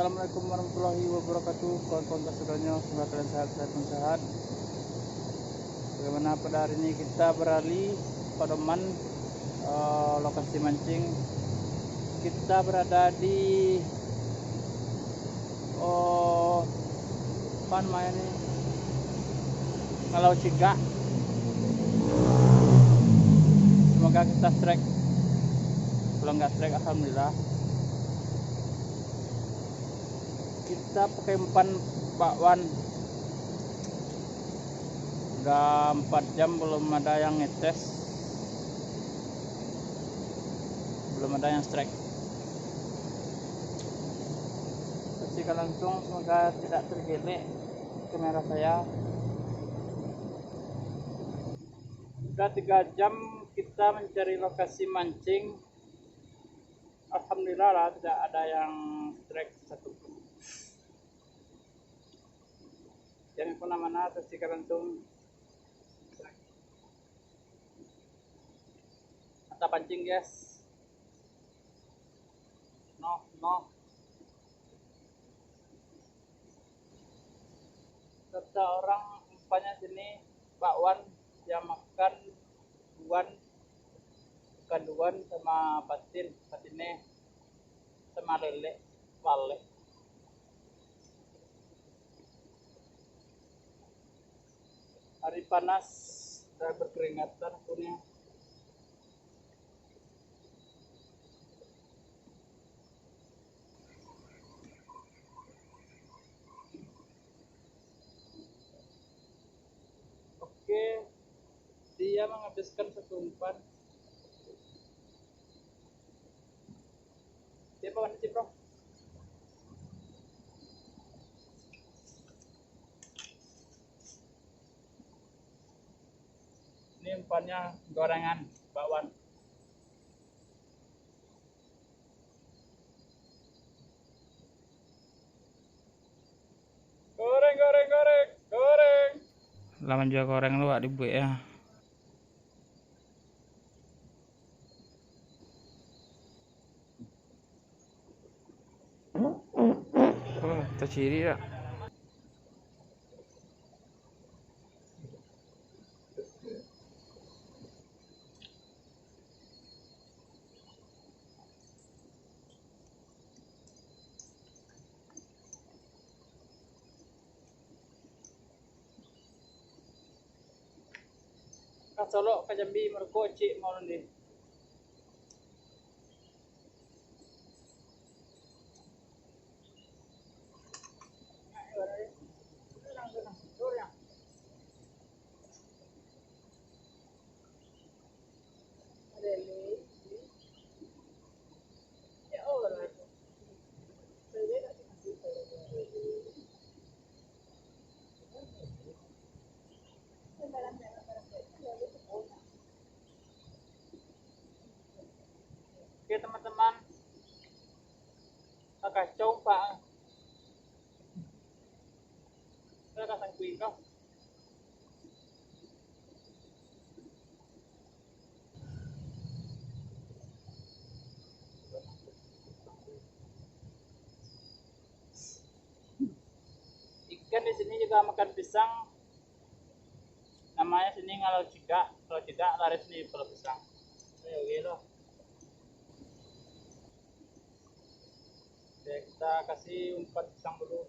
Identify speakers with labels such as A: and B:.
A: Assalamualaikum warahmatullahi wabarakatuh. Kawan-kawan kasaudanya, semoga kalian sehat pun sehat. Bagaimana pada hari ini kita beralih pedoman lokasi mancing. Kita berada di apa namanya ini, Ngalau Cigak. Semoga kita strike. Kalau nggak strike, alhamdulillah. Kita pakai umpan bakwan. Udah 4 jam belum ada yang ngetes, belum ada yang strike. Saksikan langsung, semoga tidak tergelek kamera saya. Udah 3 jam kita mencari lokasi mancing. Alhamdulillah lah, tidak ada yang strike satupun. Jangan kemana-mana, saksikan langsung. Mata pancing guys. No. Kata orang umpannya sini bakwan yang makan duan, bukan duan sama patinnya sama lele, wale. Hari panas, saya berkeringatan punya. Oke, dia menghabiskan satu umpan. Dia bawa nasi bro. Ini umpannya gorengan bakwan. Goreng. Laman juga goreng lu dibuat ya. Terciri ya. Solo ke Jambi mergo cik mau nanti. Oke teman-teman, agak coba saya kasang kuih kau. Ikan di sini juga makan pisang. Namanya sini Ngalau Cigak. Kalau Cigak laris nih kalau pisang. Ayo gitu. Oke, kita kasih umpan pisang dulu.